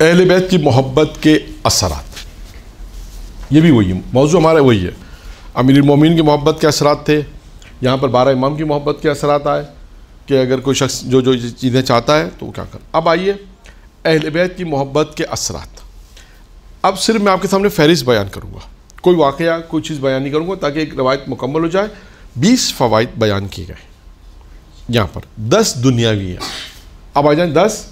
اہل بیت کی محبت کے اثرات، یہ بھی وہی موضوع ہمارا وہی ہے۔ امیر المومنین کی محبت کے اثرات تھے، یہاں پر 12 امام کی محبت کے اثرات آئے کہ اگر کوئی شخص جو چیزیں چاہتا ہے تو وہ کیا کر۔ اب آئیے اہل بیت کی محبت کے اثرات۔ اب صرف میں آپ کے سامنے فہرست بیان کروں گا، کوئی واقعہ کوئی چیز بیان نہیں کروں گا تاکہ ایک روایت مکمل ہو جائے۔ 20 فوائد بیان کیے گئے یہاں پر، 10 دنیاوی ہیں۔ اب آ جائیں 10۔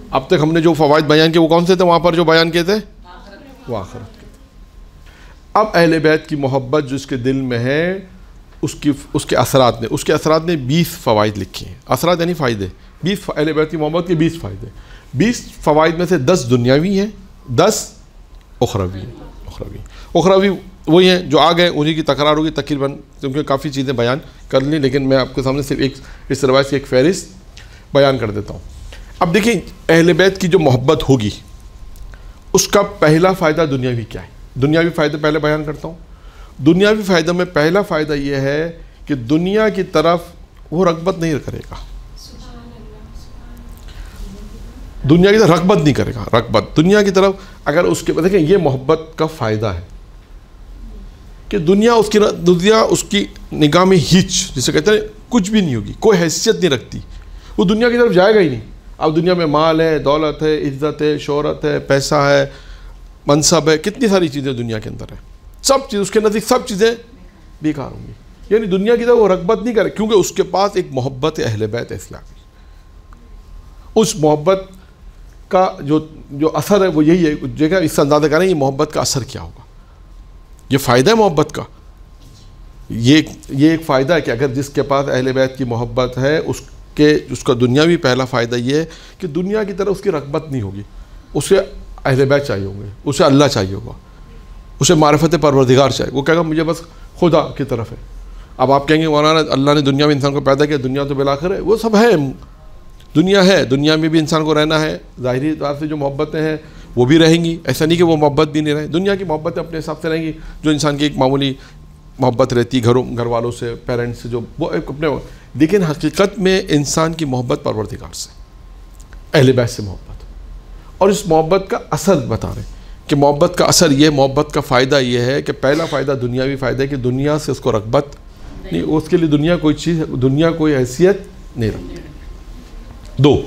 اب تک ہم نے جو فوائد بیان کیے وہ کون سے تھے وہاں پر جو بیان کیے تھے؟ وہ آخرت کے تھے۔ اب اہل بیت کی محبت جو اس کے دل میں ہے اس کے اثرات نے 20 فوائد لکھے ہیں۔ اثرات یعنی فائدے، 20 اہل بیت کی محبت کے 20 فائدے۔ 20 فوائد میں سے 10 دنیاوی ہیں، 10 اخروی ہیں۔ اخروی وہی ہیں جو آ گئے، انہی کی تکرار ہوگی تقریباً، کیونکہ کافی چیزیں بیان کر لیں، لیکن میں آپ کے سامنے صرف ایک اس روایت کی ایک فہرست بیان کر دیتا ہوں۔ اب دیکھیں اہل بیت کی جو محبت ہوگی اس کا پہلا فائدہ دنیاوی کیا ہے؟ دنیاوی فائدہ پہلے بیان کرتا ہوں۔ دنیاوی فائدہ میں پہلا فائدہ یہ ہے کہ دنیا کی طرف وہ رغبت نہیں کرے گا، دنیا کی طرف رغبت نہیں کرے گا۔ رغبت دنیا کی طرف اگر اس کے دیکھیں یہ محبت کا فائدہ ہے کہ دنیا اس کی نگاہ میں ہیچ جسے کہتے ہیں کچھ بھی نہیں ہوگی، کوئی حیثیت نہیں رکھتی، وہ دنیا کی طرف جائے گا ہی نہیں۔ اب دنیا میں مال ہے، دولت ہے، عزت ہے، شہرت ہے، پیسہ ہے، منصب ہے، کتنی ساری چیزیں دنیا کے اندر ہیں، سب چیز اس کے نزدیک سب چیزیں بیکار ہوں گی۔ یعنی دنیا کی طرف وہ رغبت نہیں کرے کیونکہ اس کے پاس ایک محبت اہل بیت اسلامی، اس محبت کا جو اثر ہے وہ یہی ہے۔ جگہ اس سے اندازہ کریں یہ محبت کا اثر کیا ہوگا، یہ فائدہ ہے محبت کا۔ یہ ایک فائدہ ہے کہ اگر جس کے پاس اہل بیت کی محبت ہے اس کا دنیاوی پہلا فائدہ یہ ہے کہ دنیا کی طرف اس کی رغبت نہیں ہوگی، اسے اہل بیت چاہیے ہوں گے، اسے اللہ چاہیے ہوگا، اسے معرفت پروردگار چاہیے، وہ کہے گا مجھے بس خدا کی طرف ہے۔ اب آپ کہیں گے مولانا اللہ نے دنیا میں انسان کو پیدا کیا، دنیا تو بالآخر ہے، وہ سب ہے، دنیا ہے، دنیا میں بھی انسان کو رہنا ہے، ظاہری اعتبار سے جو محبتیں ہیں وہ بھی رہیں گی، ایسا نہیں کہ وہ محبت بھی نہیں رہیں، دنیا کی محبتیں اپنے حساب سے رہیں گی، جو انسان کی ایک معمولی محبت رہتی گھر والوں سے، پیرنٹس سے، جو وہ اپنے، لیکن حقیقت میں انسان کی محبت پروردگار سے، اہل بیت سے محبت، اور اس محبت کا اثر بتا رہے ہیں کہ محبت کا اثر یہ، محبت کا فائدہ یہ ہے کہ پہلا فائدہ دنیاوی فائدہ ہے کہ دنیا سے اس کو رغبت نہیں، اس کے لیے دنیا کوئی چیز، دنیا کوئی حیثیت نہیں رکھتی۔ 2،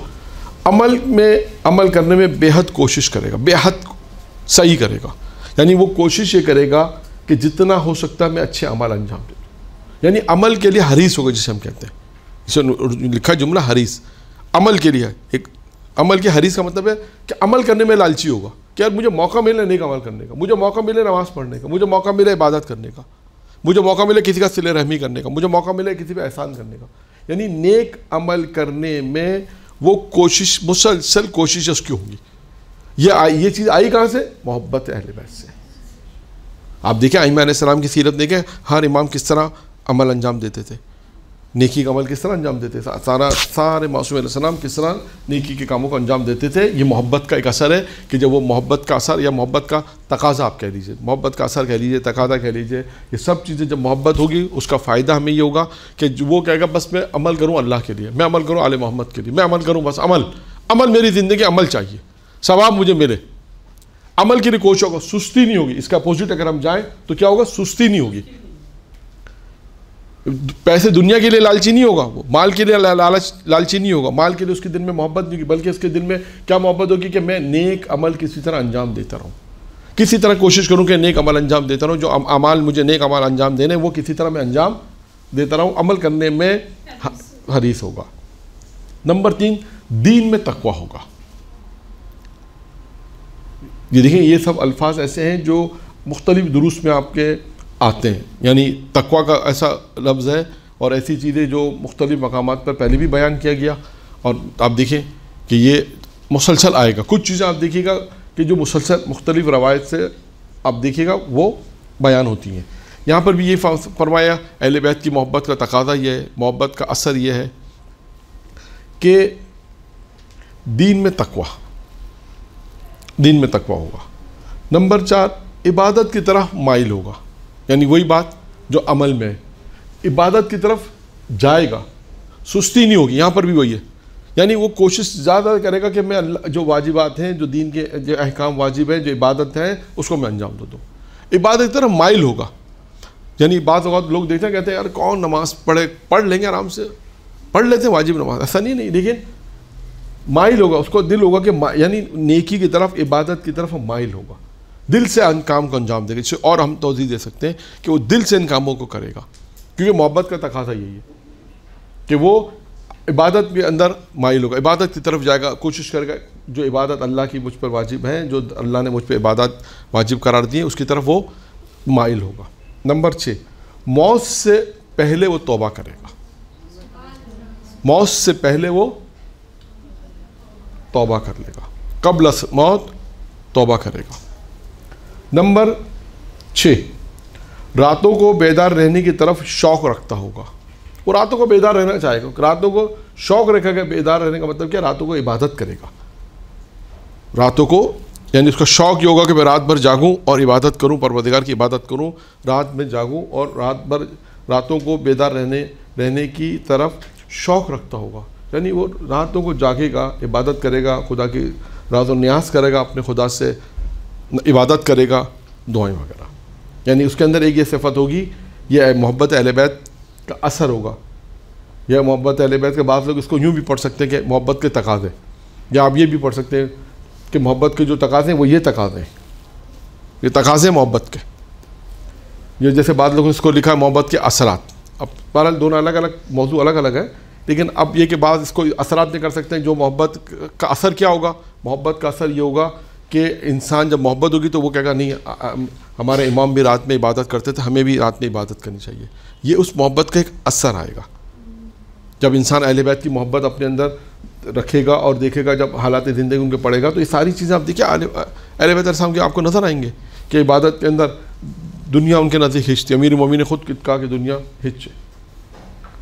عمل کرنے میں بے حد کوشش کرے گا، بے حد صحیح کرے گا، یعنی وہ کوشش یہ کرے گا کہ جتنا ہو سکتا ہے میں اچھے عمل انجام دے دوں، یعنی عمل کے لیے حریص ہوگا، جسے ہم کہتے ہیں، اسے لکھا جملہ حریص، عمل کے لیے ایک عمل کے حریص کا مطلب ہے کہ عمل کرنے میں لالچی ہوگا کہ یار مجھے موقع ملے نیک عمل کرنے کا، مجھے موقع ملے نماز پڑھنے کا، مجھے موقع ملے عبادت کرنے کا، مجھے موقع ملے کسی کا صلہ رحمی کرنے کا، مجھے موقع ملے کسی پہ احسان کرنے کا، یعنی نیک عمل کرنے میں وہ کوشش، مسلسل کوشش اس کی ہوگی۔ یہ چیز آئی کہاں سے؟ محبت اہل بیت سے۔ آپ دیکھیں ائمہ علیہ السلام کی سیرت دیکھیں، ہر امام کس طرح عمل انجام دیتے تھے، نیکی کا عمل کس طرح انجام دیتے تھے، سارے معصوم علیہ السلام کس طرح نیکی کے کاموں کو انجام دیتے تھے۔ یہ محبت کا ایک اثر ہے کہ جب وہ محبت کا اثر یا محبت کا تقاضا آپ کہہ لیجئے، محبت کا اثر کہہ لیجئے، تقاضا کہہ لیجئے، یہ سب چیزیں جب محبت ہوگی اس کا فائدہ ہمیں یہ ہوگا کہ وہ کہے گا بس میں عمل کروں اللہ کے لیے، میں عمل کروں آل محمد کے لیے، میں عمل کروں، بس عمل میری زندگی عمل چاہیے، ثواب مجھے ملے، عمل کے لیے کوشش ہوگا، سستی نہیں ہوگی۔ اس کا اپوزٹ اگر ہم جائیں تو کیا ہوگا؟ سستی نہیں ہوگی، پیسے دنیا کے لیے لالچی نہیں ہوگا، وہ مال کے لیے لالچی نہیں ہوگا، مال کے لیے اس کے دل میں محبت نہیں ہوگی، بلکہ اس کے دل میں کیا محبت ہوگی کہ میں نیک عمل کسی طرح انجام دیتا رہوں، کسی طرح کوشش کروں کہ نیک عمل انجام دیتا رہوں، جو اعمال مجھے نیک عمل انجام دینے وہ کسی طرح میں انجام دیتا رہوں، عمل کرنے میں حریص ہوگا۔ نمبر 3، دین میں تقویٰ ہوگا۔ یہ دیکھیں یہ سب الفاظ ایسے ہیں جو مختلف دروس میں آپ کے آتے ہیں، یعنی تقویٰ کا ایسا لفظ ہے اور ایسی چیزیں جو مختلف مقامات پر پہلے بھی بیان کیا گیا، اور آپ دیکھیں کہ یہ مسلسل آئے گا۔ کچھ چیزیں آپ دیکھیے گا کہ جو مسلسل مختلف روایت سے آپ دیکھیے گا وہ بیان ہوتی ہیں۔ یہاں پر بھی یہ فرمایا اہل بیت کی محبت کا تقاضا یہ ہے، محبت کا اثر یہ ہے کہ دین میں تقویٰ ہوگا۔ نمبر 4، عبادت کی طرف مائل ہوگا، یعنی وہی بات جو عمل میں ہے، عبادت کی طرف جائے گا، سستی نہیں ہوگی۔ یہاں پر بھی وہی ہے یعنی وہ کوشش زیادہ کرے گا کہ میں اللہ جو واجبات ہیں، جو دین کے جو احکام واجب ہیں، جو عبادت ہیں، اس کو میں انجام دوں. عبادت کی طرف مائل ہوگا. یعنی بعض اوقات لوگ دیکھتے ہیں کہتے ہیں یار کون نماز پڑھ لیں گے، آرام سے پڑھ لیتے ہیں واجب نماز. ایسا نہیں، لیکن مائل ہوگا، اس کو دل ہوگا کہ یعنی نیکی کی طرف، عبادت کی طرف مائل ہوگا، دل سے ان کام کو انجام دے گا. اور ہم توضیح دے سکتے ہیں کہ وہ دل سے ان کاموں کو کرے گا، کیونکہ محبت کا تقاضا یہی ہے کہ وہ عبادت کے اندر مائل ہوگا، عبادت کی طرف جائے گا، کوشش کرے گا جو عبادت اللہ کی مجھ پر واجب ہیں، جو اللہ نے مجھ پہ عبادت واجب قرار دی ہے، اس کی طرف وہ مائل ہوگا. نمبر 6، موت سے پہلے وہ توبہ کرے گا. موت سے پہلے وہ توبہ کر لے گا، قبل موت توبہ کرے گا. نمبر 6، راتوں کو بیدار رہنے کی طرف شوق رکھتا ہوگا. وہ راتوں کو بیدار رہنا چاہے گا. راتوں کو شوق رکھے گا. بیدار رہنے کا مطلب کیا؟ راتوں کو عبادت کرے گا. راتوں کو یعنی اس کا شوق یہ ہوگا کہ میں رات بھر جاگوں اور عبادت کروں، پروردگار کی عبادت کروں، رات میں جاگوں اور راتوں کو بیدار رہنے کی طرف شوق رکھتا ہوگا. یعنی وہ راتوں کو جاگے گا، عبادت کرے گا، خدا کی راز و نیاز کرے گا، اپنے خدا سے عبادت کرے گا، دعائیں وغیرہ. یعنی اس کے اندر ایک یہ صفت ہوگی، یہ محبت اہل بیت کا اثر ہوگا. یہ محبت اہل بیت کے بعض لوگ اس کو یوں بھی پڑھ سکتے ہیں کہ محبت کے تقاضے، یا آپ یہ بھی پڑھ سکتے ہیں کہ محبت کے جو تقاضے ہیں وہ یہ تقاضے ہیں، یہ تقاضے ہیں محبت کے. یہ جیسے بعض لوگوں نے اس کو لکھا ہے محبت کے اثرات. اب بہرحال دونوں الگ الگ موضوع الگ الگ ہے، لیکن اب یہ کہ بعض اس کو اثرات نہیں کر سکتے ہیں. جو محبت کا اثر کیا ہوگا؟ محبت کا اثر یہ ہوگا کہ انسان جب محبت ہوگی تو وہ کہے گا نہیں، ہمارے امام بھی رات میں عبادت کرتے تھے، ہمیں بھی رات میں عبادت کرنی چاہیے. یہ اس محبت کا ایک اثر آئے گا جب انسان اہل بیت کی محبت اپنے اندر رکھے گا اور دیکھے گا، جب حالات زندگی ان کے پڑے گا تو یہ ساری چیزیں آپ دیکھیں اہل بیت علیہ السلام کے آپ کو نظر آئیں گے کہ عبادت کے اندر دنیا ان کے نزدیک ہچتی. امیر المومنین نے خود کہا کہ دنیا ہچ.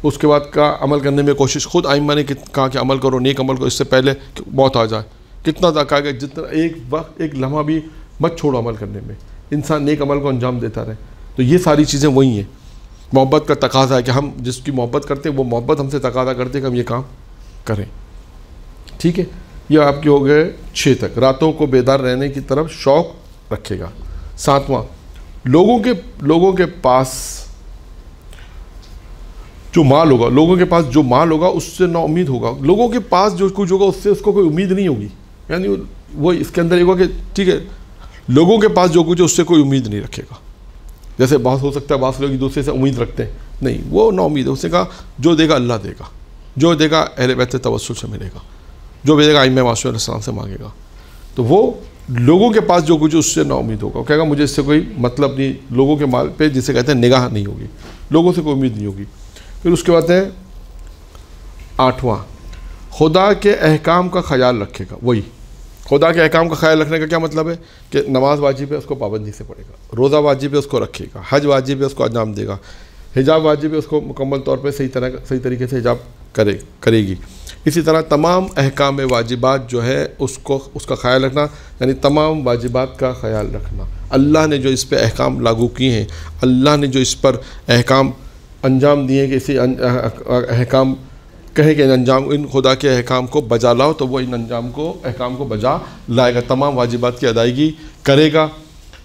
اس کے بعد کا عمل کرنے میں کوشش، خود ائمہ نے کہا کہ عمل کرو، نیک عمل کرو اس سے پہلے کہ موت آ جائے. کتنا تک کہا کہ جتنا ایک وقت ایک لمحہ بھی مت چھوڑو عمل کرنے میں، انسان نیک عمل کو انجام دیتا رہے. تو یہ ساری چیزیں وہی ہیں. محبت کا تقاضا ہے کہ ہم جس کی محبت کرتے ہیں وہ محبت ہم سے تقاضا کرتے ہیں کہ ہم یہ کام کریں. ٹھیک ہے، یہ آپ کے ہو گئے 6 تک. راتوں کو بیدار رہنے کی طرف شوق رکھے گا. 7واں، لوگوں کے پاس جو مال ہوگا، لوگوں کے پاس جو مال ہوگا اس سے نا امید ہوگا. لوگوں کے پاس جو کچھ ہوگا اس سے اس کو کوئی امید نہیں ہوگی. یعنی وہ اس کے اندر یہ ہوگا کہ ٹھیک ہے لوگوں کے پاس جو کچھ ہے اس سے کوئی امید نہیں رکھے گا. جیسے بات ہو سکتا ہے بعض لوگ ایک دوسرے سے امید رکھتے ہیں، نہیں، وہ نا امید ہے. اس نے کہا جو دے گا اللہ دے گا، جو دے گا اہل بیت سے توسل سے ملے گا، جو بھی دے گا ائمہ معصومین علیہ السلام سے مانگے گا. تو وہ لوگوں کے پاس جو کچھ ہے اس سے نا امید ہوگا. وہ کہے گا مجھے اس سے کوئی مطلب نہیں. لوگوں کے مال پہ جسے کہتے ہیں نگاہ نہیں ہوگی، لوگوں سے کوئی امید نہیں ہوگی. پھر اس کے بعد ہے 8واں، خدا کے احکام کا خیال رکھے گا. وہی خدا کے احکام کا خیال رکھنے کا کیا مطلب ہے کہ نماز واجب ہے اس کو پابندی سے پڑھے گا، روزہ واجب ہے اس کو رکھے گا، حج واجب ہے اس کو انجام دے گا، حجاب واجب ہے اس کو مکمل طور پہ صحیح طریقے سے حجاب کرے گی. اسی طرح تمام احکام واجبات جو ہے اس کا خیال رکھنا، یعنی تمام واجبات کا خیال رکھنا. اللہ نے جو اس پہ احکام لاگو کیے ہیں، اللہ نے جو اس پر احکام انجام دیے کہ اسی احکام کہے کہ ان خدا کے احکام کو بجا لاؤ، تو وہ ان احکام کو بجا لائے گا، تمام واجبات کی ادائیگی کرے گا.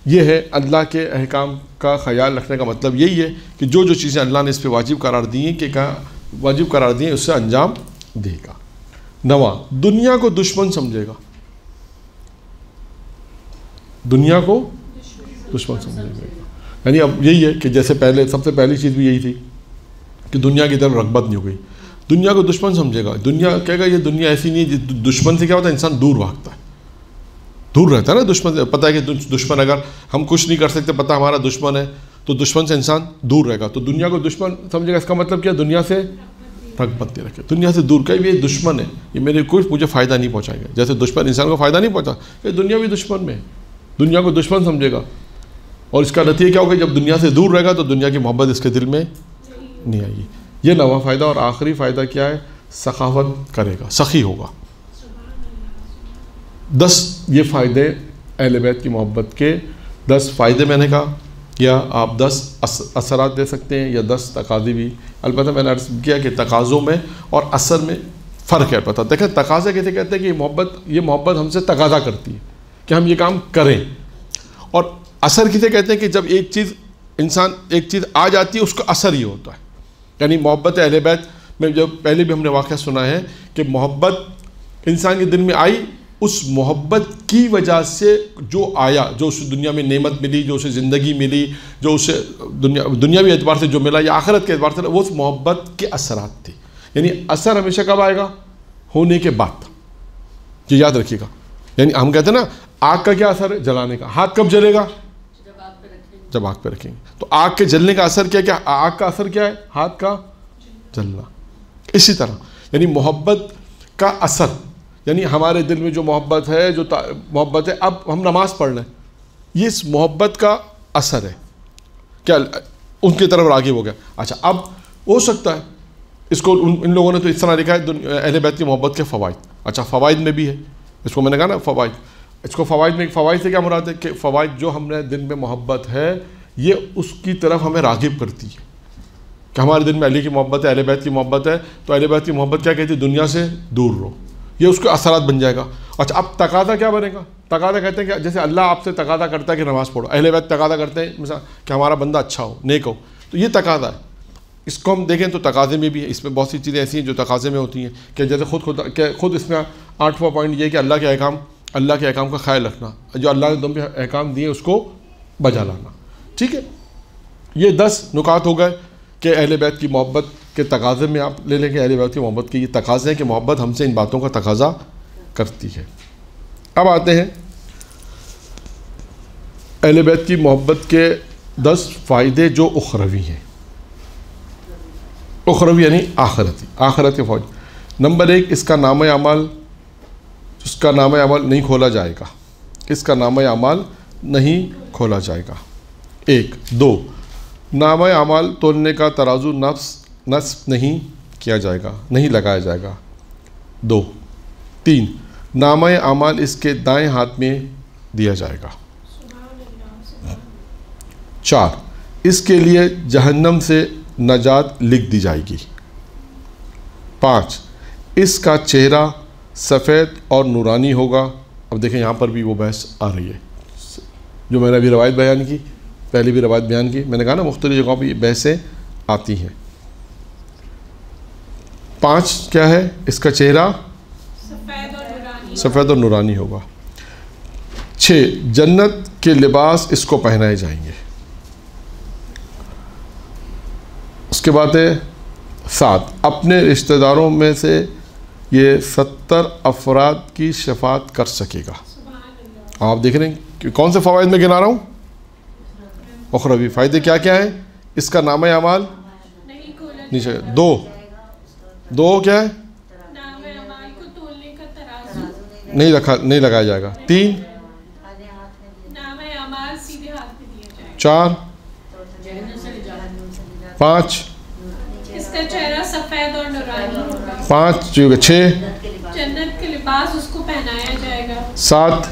یہ ہے اللہ کے احکام کا خیال رکھنے کا مطلب یہی ہے کہ جو چیزیں اللہ نے اس پہ واجب قرار دی ہیں اس سے انجام دے گا. 9واں، دنیا کو دشمن سمجھے گا. دنیا کو دشمن سمجھے گا یعنی اب یہی ہے کہ جیسے پہلے سب سے پہلی چیز بھی یہی تھی کہ دنیا کی طرف رغبت نہیں ہو گئی. دنیا کو دشمن سمجھے گا. دنیا کہے گا یہ دنیا ایسی نہیں ہے. دشمن سے کیا ہوتا ہے؟ انسان دور بھاگتا ہے، دور رہتا ہے نا دشمن سے. پتہ ہے کہ دشمن اگر ہم کچھ نہیں کر سکتے، پتہ ہمارا دشمن ہے، تو دشمن سے انسان دور رہے گا. تو دنیا کو دشمن سمجھے گا. اس کا مطلب کیا؟ دنیا سے رغبت نہیں رکھے، دنیا سے دور. کہ یہ دشمن ہے، یہ مجھے فائدہ نہیں پہنچائے گا. جیسے دشمن انسان کو فائدہ نہیں پہنچا، یہ دنیا بھی دشمن میں ہے. دنیا کو دشمن سمجھے گا. اور اس کا نتیجہ کیا ہوگا؟ جب دنیا سے دور رہے گا تو دنیا کی محبت اس کے دل میں نہیں آئے گی. یہ 9واں فائدہ. اور آخری فائدہ کیا ہے؟ سخاوت کرے گا، سخی ہوگا. 10 یہ فائدے اہل بیت کی محبت کے 10 فائدے میں نے کہا، یا آپ 10 اثرات دے سکتے ہیں یا 10 تقاضے بھی. البتہ میں نے عرض کیا کہ تقاضوں میں اور اثر میں فرق ہے پتہ. دیکھیں تقاضا کیسے کہتے ہیں کہ یہ محبت ہم سے تقاضا کرتی ہے کہ ہم یہ کام کریں. اور اثر کسے کہتے ہیں کہ جب ایک چیز آ جاتی ہے اس کا اثر یہ ہوتا ہے. یعنی محبت اہل بیت میں جو پہلے بھی ہم نے واقعہ سنا ہے کہ محبت انسان کے دل میں آئی, اس محبت کی وجہ سے جو آیا, جو اسے دنیا میں نعمت ملی, جو اسے زندگی ملی, جو اسے دنیاوی اعتبار سے جو ملا یا آخرت کے اعتبار سے, وہ اس محبت کے اثرات تھے. یعنی اثر ہمیشہ کب آئے گا؟ ہونے کے بعد. یہ یاد رکھیے گا. یعنی ہم کہتے ہیں نا آگ کا کیا اثر ہے؟ جلانے کا. ہاتھ کب جلے گا؟ جب آگ پہ رکھیں گے. تو آگ کے جلنے کا اثر کیا آگ کا اثر کیا ہے؟ ہاتھ کا جلنا. اسی طرح یعنی محبت کا اثر, یعنی ہمارے دل میں جو محبت ہے, محبت ہے, اب ہم نماز پڑھ رہے ہیں, یہ اس محبت کا اثر ہے. کیا ان کی طرف راغب ہو گیا. اچھا اب ہو سکتا ہے اس کو ان لوگوں نے تو اس طرح لکھا ہے اہل بیت کی محبت کے فوائد. اچھا فوائد میں بھی ہے, اس کو میں نے کہا نا فوائد, اس کو فوائد سے کیا مراد ہے کہ فوائد جو ہم نے دل میں محبت ہے یہ اس کی طرف ہمیں راغب کرتی ہے کہ ہمارے دل میں علی کی محبت ہے, اہل بیت کی محبت ہے, تو اہل بیت کی محبت کیا کہتی ہے؟ دنیا سے دور رہو. یہ اس کے اثرات بن جائے گا. اچھا اب تقاضا کیا بنے گا؟ تقاضا کہتے ہیں کہ جیسے اللہ آپ سے تقاضا کرتا ہے کہ نماز پڑھو, اہل بیت تقاضا کرتے ہیں مثلا کہ ہمارا بندہ اچھا ہو, نیک ہو. تو یہ تقاضا ہے. اس کو ہم دیکھیں تو تقاضے میں بھی ہے. اس میں بہت سی چیزیں ایسی ہیں جو تقاضے میں ہوتی ہیں کہ جیسے خود اس میں 8واں پوائنٹ یہ ہے کہ اللہ کے احکام کا خیال رکھنا, جو اللہ نے تم پہ احکام دیے اس کو بجا لانا. ٹھیک ہے, یہ 10 نکات ہو گئے کہ اہل بیت کی محبت کے تقاضے میں آپ لے لیں کہ اہل بیت کی محبت کے یہ تقاضے ہیں کہ محبت ہم سے ان باتوں کا تقاضا کرتی ہے. اب آتے ہیں اہل بیت کی محبت کے 10 فائدے جو اخروی ہیں. اخروی یعنی آخرت کے فوج. نمبر 1, اس کا نامہ اعمال نہیں کھولا جائے گا. اس کا نامہ اعمال نہیں کھولا جائے گا. 1. 2, نامہ اعمال تولنے کا ترازو نصب نہیں کیا جائے گا, نہیں لگایا جائے گا. 2. 3, نامہ اعمال اس کے دائیں ہاتھ میں دیا جائے گا. 4, اس کے لیے جہنم سے نجات لکھ دی جائے گی. 5, اس کا چہرہ سفید اور نورانی ہوگا. اب دیکھیں یہاں پر بھی وہ بحث آ رہی ہے جو میں نے ابھی روایت بیان کی, پہلے بھی روایت بیان کی. میں نے کہا نا مختلف جگہوں پہ یہ بحثیں آتی ہیں. 5 کیا ہے؟ اس کا چہرہ سفید اور نورانی ہوگا. 6, جنت کے لباس اس کو پہنائے جائیں گے. اس کے بعد ہے 7, اپنے رشتہ داروں میں سے یہ 70 افراد کی شفاعت کر سکے گا. آپ دیکھ رہے ہیں کہ کون سے فوائد میں گنا رہا ہوں؟ اخروی فائدے کیا کیا ہیں؟ اس کا نامہ اعمال نیچے. 2 کیا ہے؟ نہیں لگایا جائے گا. 3, 4, 5, 5 جو 6, جنت کے لباس اس کو پہنایا جائے گا. 7,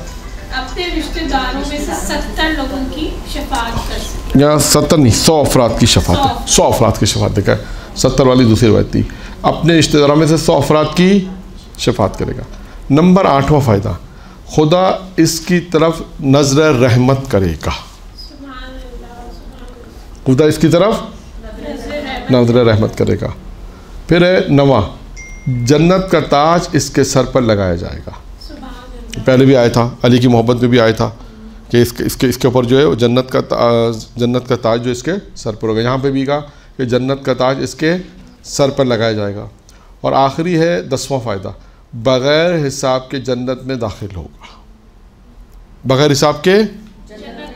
اپنے رشتہ داروں میں سے 70 لوگوں کی شفاعت کر سکے. یہاں 70 نہیں 100 افراد کی شفاعت ہے. 100 افراد کی شفاعت دیکھا ہے, 70 والی دوسری روایت تھی. اپنے رشتہ داروں میں سے 100 افراد کی شفاعت کرے گا. نمبر 8واں فائدہ, خدا اس کی طرف نظر رحمت کرے گا. خدا اس کی طرف نظر رحمت کرے گا. پھر ہے 9واں, جنت کا تاج اس کے سر پر لگایا جائے گا. پہلے بھی آیا تھا, علی کی محبت میں بھی آیا تھا کہ اس کے اوپر جو ہے وہ جنت کا تاج جو اس کے سر پر ہوگا. یہاں پہ بھی کہا کہ جنت کا تاج اس کے سر پر لگایا جائے گا. اور آخری ہے 10واں فائدہ, بغیر حساب کے جنت میں داخل ہوگا. بغیر حساب کے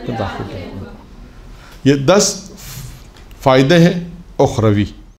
داخل ہوگا. یہ 10 فائدے ہیں اخروی.